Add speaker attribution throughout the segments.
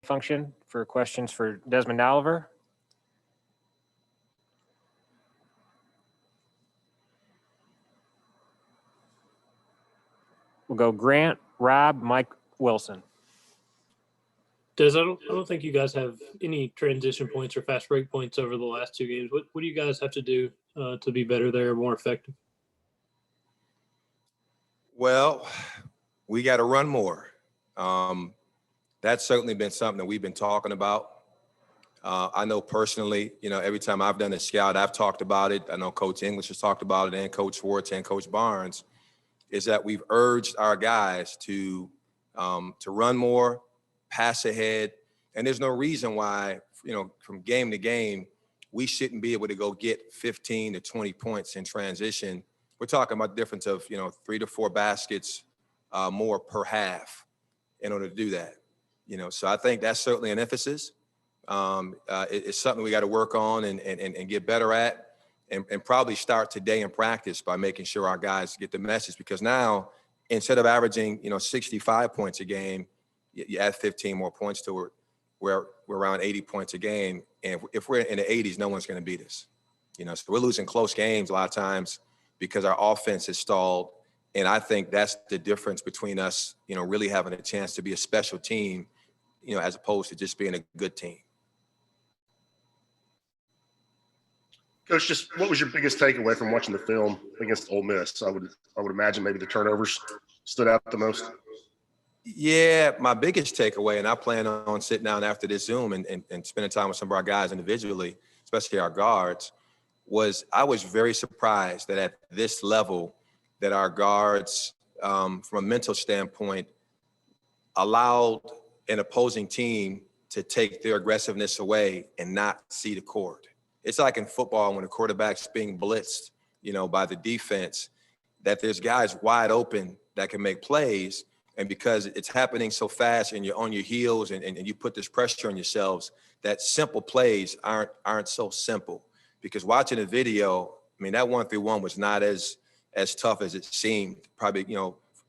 Speaker 1: function for questions for Desmond Oliver. We'll go Grant, Rob, Mike Wilson.
Speaker 2: Des, I don't think you guys have any transition points or fast break points over the last 2 games. What do you guys have to do to be better there, more effective?
Speaker 3: Well, we got to run more. That's certainly been something that we've been talking about. I know personally, every time I've done a scout, I've talked about it. I know Coach English has talked about it, and Coach Schwartz and Coach Barnes, is that we've urged our guys to run more, pass ahead, and there's no reason why, from game to game, we shouldn't be able to go get 15 to 20 points in transition. We're talking about the difference of, 3 to 4 baskets more per half in order to do that. So I think that's certainly an emphasis. It's something we got to work on and get better at, and probably start today in practice by making sure our guys get the message, because now instead of averaging, 65 points a game, you add 15 more points to it, we're around 80 points a game. And if we're in the 80s, no one's going to beat us. So we're losing close games a lot of times because our offense is stalled. And I think that's the difference between us, really having a chance to be a special team, as opposed to just being a good team.
Speaker 4: Coach, just what was your biggest takeaway from watching the film against Ole Miss? I would imagine maybe the turnovers stood out the most.
Speaker 3: Yeah, my biggest takeaway, and I plan on sitting down after this Zoom and spending time with some of our guys individually, especially our guards, was I was very surprised that at this level that our guards, from a mental standpoint, allowed an opposing team to take their aggressiveness away and not see the court. It's like in football when the quarterback's being blitzed, by the defense, that there's guys wide open that can make plays. And because it's happening so fast and you're on your heels and you put this pressure on yourselves, that simple plays aren't so simple. Because watching a video, that 1-3-1 was not as tough as it seemed. Probably,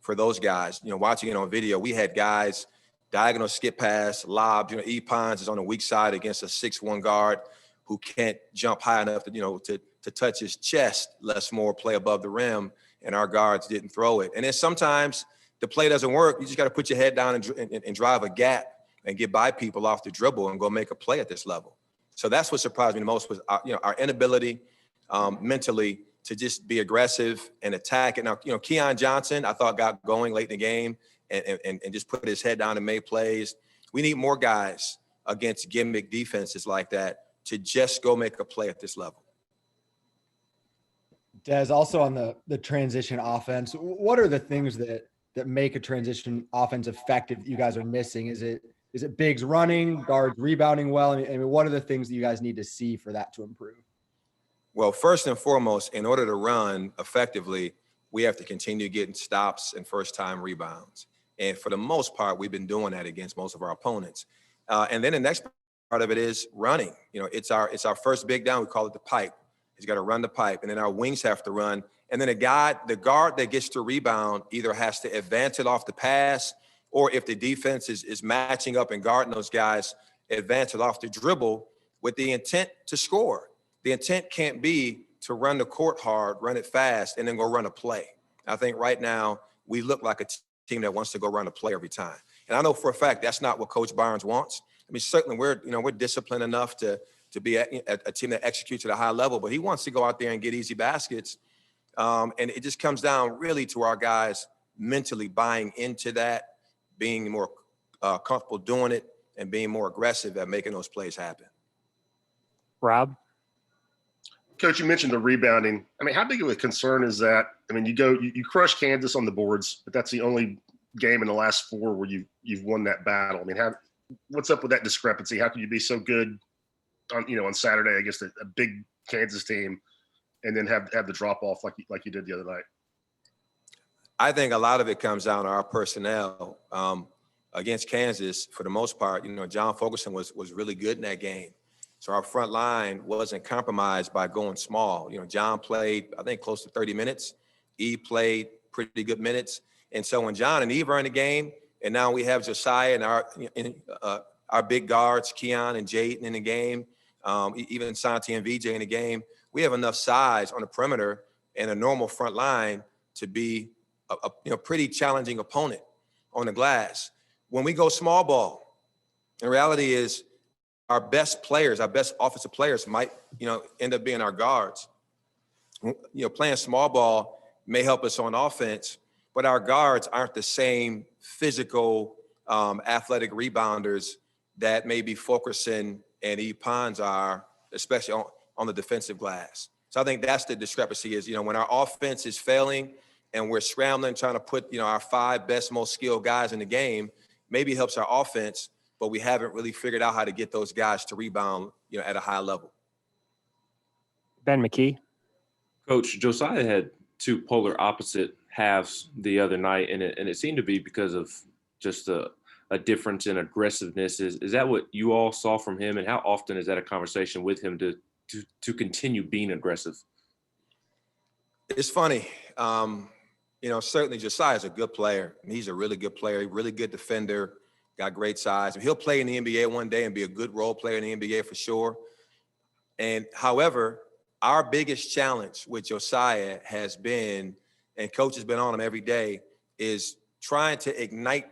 Speaker 3: for those guys, watching it on video, we had guys diagonal skip pass, lob. E-Pons is on the weak side against a 6'1" guard who can't jump high enough to touch his chest, less more play above the rim, and our guards didn't throw it. And then sometimes the play doesn't work. You just got to put your head down and drive a gap and get by people off the dribble and go make a play at this level. So that's what surprised me the most was our inability mentally to just be aggressive and attack. And now, Keon Johnson, I thought got going late in the game and just put his head down and made plays. We need more guys against gimmick defenses like that to just go make a play at this level.
Speaker 5: Des, also on the transition offense, what are the things that make a transition offense effective that you guys are missing? Is it bigs running, guards rebounding well? What are the things that you guys need to see for that to improve?
Speaker 3: Well, first and foremost, in order to run effectively, we have to continue getting stops and first-time rebounds. And for the most part, we've been doing that against most of our opponents. And then the next part of it is running. It's our first big down. We call it the pipe. He's got to run the pipe. And then our wings have to run. And then the guard that gets to rebound either has to advance it off the pass, or if the defense is matching up and guarding those guys, advance it off the dribble with the intent to score. The intent can't be to run the court hard, run it fast, and then go run a play. I think right now we look like a team that wants to go run a play every time. And I know for a fact that's not what Coach Barnes wants. Certainly we're disciplined enough to be a team that executes at a high level, but he wants to go out there and get easy baskets. And it just comes down really to our guys mentally buying into that, being more comfortable doing it, and being more aggressive at making those plays happen.
Speaker 1: Rob?
Speaker 4: Coach, you mentioned the rebounding. How big of a concern is that? You crush Kansas on the boards, but that's the only game in the last 4 where you've won that battle. What's up with that discrepancy? How can you be so good on Saturday against a big Kansas team, and then have the drop off like you did the other night?
Speaker 3: I think a lot of it comes down to our personnel. Against Kansas, for the most part, John Fogelson was really good in that game. So our front line wasn't compromised by going small. John played, I think, close to 30 minutes. E played pretty good minutes. And so when John and Eve are in the game, and now we have Josiah and our big guards, Keon and Jaden in the game, even Santi and VJ in the game, we have enough size on the perimeter and a normal front line to be a pretty challenging opponent on the glass. When we go small ball, the reality is our best players, our best offensive players might, end up being our guards. Playing small ball may help us on offense, but our guards aren't the same physical, athletic rebounders that maybe Fulkerson and E. Pons are, especially on the defensive glass. So I think that's the discrepancy is, when our offense is failing and we're scrambling, trying to put, our 5 best, most skilled guys in the game, maybe it helps our offense, but we haven't really figured out how to get those guys to rebound, at a high level.
Speaker 1: Ben McKee.
Speaker 6: Coach, Josiah had 2 polar opposite halves the other night, and it seemed to be because of just a difference in aggressiveness. Is that what you all saw from him, and how often is that a conversation with him to continue being aggressive?
Speaker 3: It's funny. Certainly Josiah's a good player. He's a really good player, really good defender, got great size. He'll play in the NBA one day and be a good role player in the NBA for sure. And however, our biggest challenge with Josiah has been, and coach has been on him every day, is trying to ignite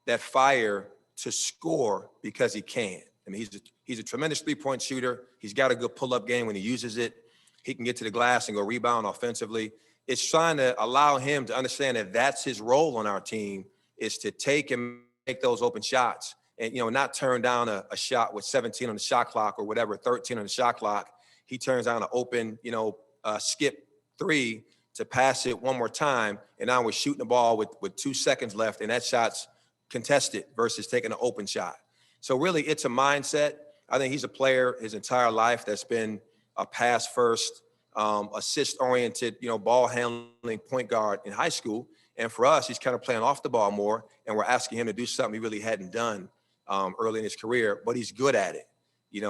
Speaker 3: that fire to score because he can. I mean, he's a tremendous three-point shooter. He's got a good pull-up game when he uses it. He can get to the glass and go rebound offensively. It's trying to allow him to understand that that's his role on our team, is to take and make those open shots and, not turn down a shot with 17 on the shot clock or whatever, 13 on the shot clock. He turns down an open, skip 3 to pass it one more time. And now we're shooting the ball with 2 seconds left, and that shot's contested versus taking an open shot. So really, it's a mindset. I think he's a player his entire life that's been a pass first, assist-oriented, ball handling point guard in high school. And for us, he's kind of playing off the ball more, and we're asking him to do something he really hadn't done early in his career, but he's good at it.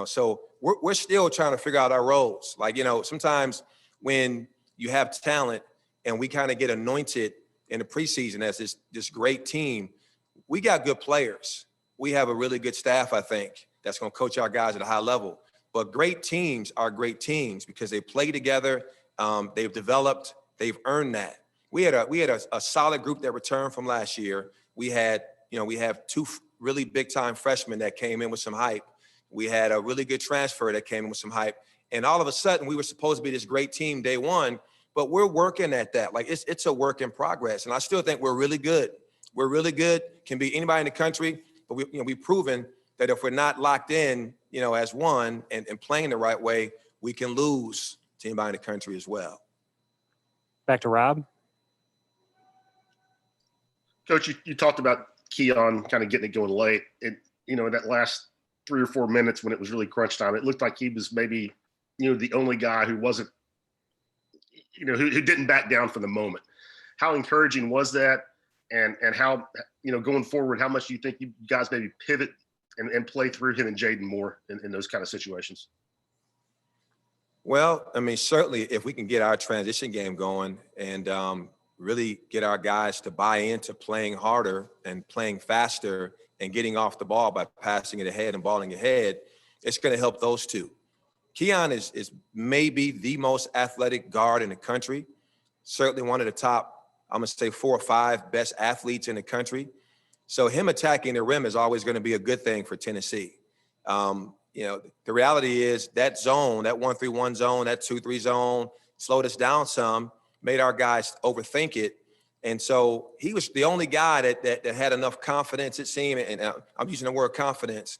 Speaker 3: So we're still trying to figure out our roles. Like, sometimes when you have talent and we kind of get anointed in the preseason as this great team, we got good players. We have a really good staff, I think, that's going to coach our guys at a high level. But great teams are great teams because they play together. They've developed. They've earned that. We had a solid group that returned from last year. We have 2 really big time freshmen that came in with some hype. We had a really good transfer that came in with some hype. And all of a sudden, we were supposed to be this great team day one, but we're working at that. Like, it's a work in progress. And I still think we're really good. We're really good, can be anybody in the country, but we've proven that if we're not locked in, as one and playing the right way, we can lose to anybody in the country as well.
Speaker 1: Back to Rob.
Speaker 4: Coach, you talked about Keon kind of getting it going late. And, in that last 3 or 4 minutes when it was really crunch time, it looked like he was maybe, the only guy who wasn't, who didn't back down for the moment. How encouraging was that? And how, going forward, how much do you think you guys maybe pivot and play through him and Jaden more in those kind of situations?
Speaker 3: Well, I mean, certainly if we can get our transition game going and really get our guys to buy into playing harder and playing faster and getting off the ball by passing it ahead and balling ahead, it's going to help those two. Keon is maybe the most athletic guard in the country, certainly one of the top, I'm going to say 4 or 5 best athletes in the country. So him attacking the rim is always going to be a good thing for Tennessee. The reality is that zone, that 1-3-1 zone, that 2-3 zone, slowed us down some, made our guys overthink it. And so he was the only guy that had enough confidence, it seemed, and I'm using the word confidence,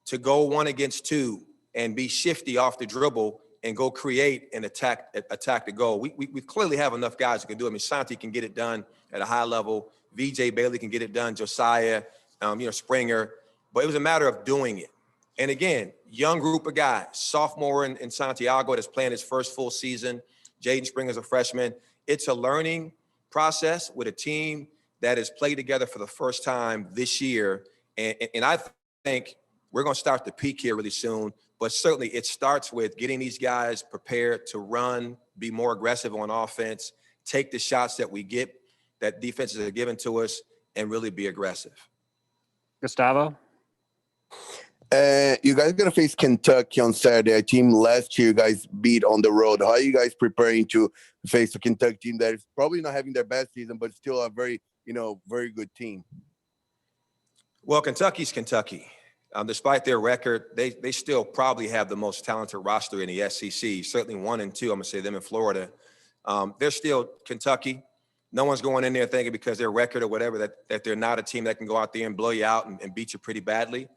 Speaker 3: to go 1 against 2 and be shifty off the dribble and go create and attack the goal. We clearly have enough guys who can do it. I mean, Santi can get it done at a high level. VJ Bailey can get it done. Josiah, Springer. But it was a matter of doing it. And again, young group of guys, sophomore in Santiago that's playing his first full season. Jaden Springer's a freshman. It's a learning process with a team that has played together for the first time this year. And I think we're going to start the peak here really soon. But certainly it starts with getting these guys prepared to run, be more aggressive on offense, take the shots that we get, that defenses are giving to us, and really be aggressive.
Speaker 1: Gustavo.
Speaker 7: You guys gonna face Kentucky on Saturday, a team last year you guys beat on the road. How are you guys preparing to face a Kentucky team that is probably not having their best season, but still a very, very good team?
Speaker 3: Well, Kentucky's Kentucky. Despite their record, they still probably have the most talented roster in the SEC. Certainly 1 and 2. I'm gonna say them in Florida. They're still Kentucky. No one's going in there thinking because their record or whatever that they're not a team that can go out there and blow you out and beat you pretty badly.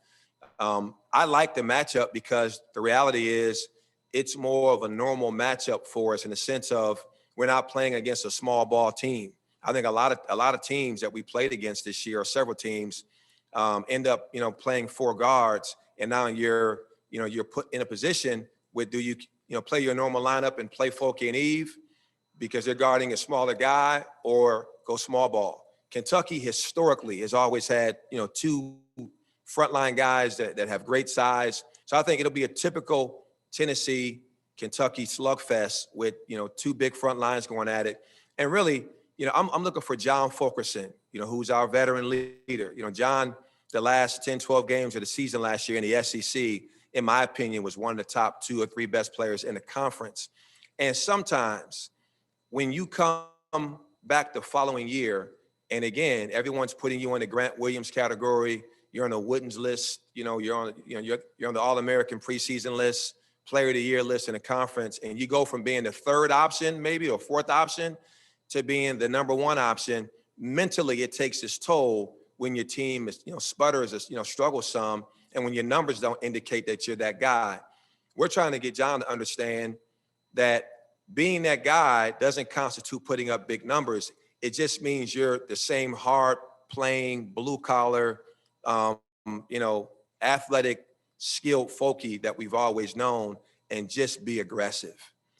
Speaker 3: I like the matchup because the reality is it's more of a normal matchup for us in the sense of we're not playing against a small ball team. I think a lot of teams that we played against this year, or several teams, end up playing 4 guards, and now you're put in a position where do you play your normal lineup and play Folky and Eve because they're guarding a smaller guy, or go small ball. Kentucky historically has always had 2 frontline guys that have great size. So I think it'll be a typical Tennessee, Kentucky slugfest with, 2 big front lines going at it. And really, I'm looking for John Fulkerson, who's our veteran leader. John, the last 10, 12 games of the season last year in the SEC, in my opinion, was one of the top 2 or 3 best players in the conference. And sometimes when you come back the following year, and again, everyone's putting you in the Grant Williams category, you're on the Wooden's list, you're on the All-American preseason list, Player of the Year list in the conference, and you go from being the 3rd option, maybe, or 4th option, to being the number 1 option. Mentally, it takes its toll when your team is, sputters, struggles some, and when your numbers don't indicate that you're that guy. We're trying to get John to understand that being that guy doesn't constitute putting up big numbers. It just means you're the same hard-playing, blue-collar, athletic, skilled Folky that we've always known, and just be aggressive.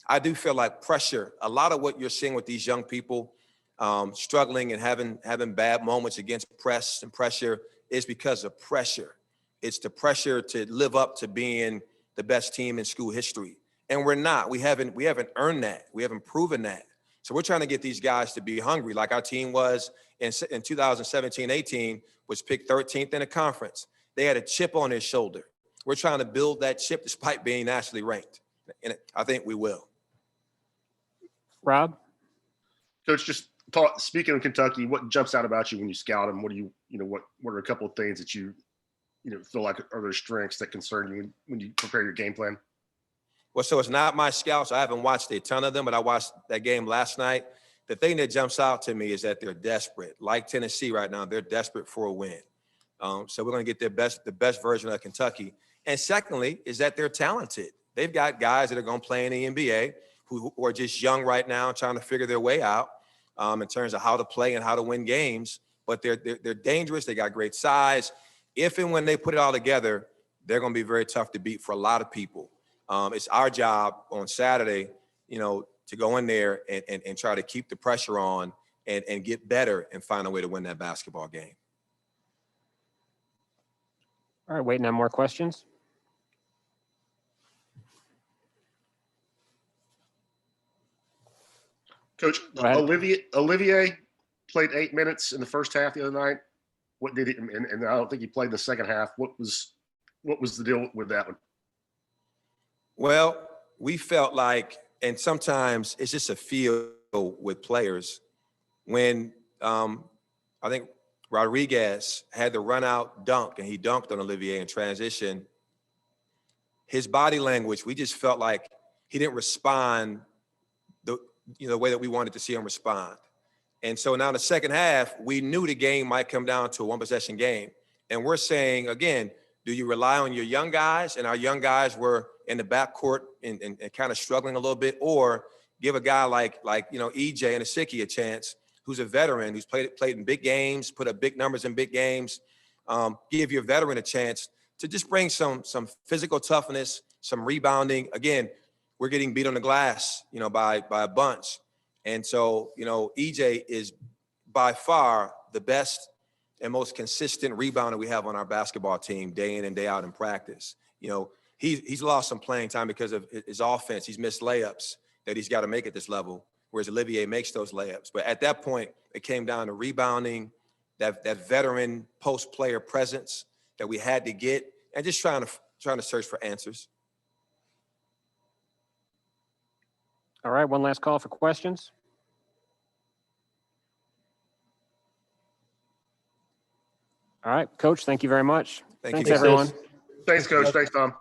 Speaker 3: I do feel like pressure, a lot of what you're seeing with these young people struggling and having bad moments against press and pressure is because of pressure. It's the pressure to live up to being the best team in school history. And we're not. We haven't earned that. We haven't proven that. So we're trying to get these guys to be hungry, like our team was in 2017-18, was picked 13th in the conference. They had a chip on their shoulder. We're trying to build that chip despite being nationally ranked. And I think we will.
Speaker 1: Rob?
Speaker 4: Coach, speaking of Kentucky, what jumps out about you when you scout them? What do what are a couple of things that you feel like are their strengths that concern you when you prepare your game plan?
Speaker 3: Well, so it's not my scouts. I haven't watched a ton of them, but I watched that game last night. The thing that jumps out to me is that they're desperate. Like Tennessee right now, they're desperate for a win. So we're going to get the best version of Kentucky. And secondly, is that they're talented. They've got guys that are going to play in the NBA who are just young right now, trying to figure their way out in terms of how to play and how to win games. But they're dangerous. They got great size. If and when they put it all together, they're going to be very tough to beat for a lot of people. It's our job on Saturday, to go in there and try to keep the pressure on and get better and find a way to win that basketball game.
Speaker 1: All right, waiting on more questions.
Speaker 4: Coach,
Speaker 1: Go ahead.
Speaker 4: Olivier played 8 minutes in the first half the other night. What did he? And I don't think he played in the second half. What was the deal with that one?
Speaker 3: Well, we felt like, and sometimes it's just a feel with players, when I think Rodriguez had the run out dunk and he dunked on Olivier in transition, his body language, we just felt like he didn't respond the way that we wanted to see him respond. And so now in the second half, we knew the game might come down to a 1-possession game. And we're saying, again, do you rely on your young guys? And our young guys were in the backcourt and kind of struggling a little bit, or give a guy like EJ and Asiki a chance, who's a veteran, who's played in big games, put up big numbers in big games. Give your veteran a chance to just bring some physical toughness, some rebounding. Again, we're getting beat on the glass, by a bunch. And so, EJ is by far the best and most consistent rebounder we have on our basketball team day in and day out in practice. He's lost some playing time because of his offense. He's missed layups that he's got to make at this level, whereas Olivier makes those layups. But at that point, it came down to rebounding, that veteran post-player presence that we had to get and just trying to search for answers.
Speaker 1: All right, one last call for questions. All right, Coach, thank you very much.
Speaker 3: Thank
Speaker 1: Thanks,
Speaker 3: you, guys.
Speaker 1: everyone.
Speaker 4: Thanks, Coach. Thanks, Tom.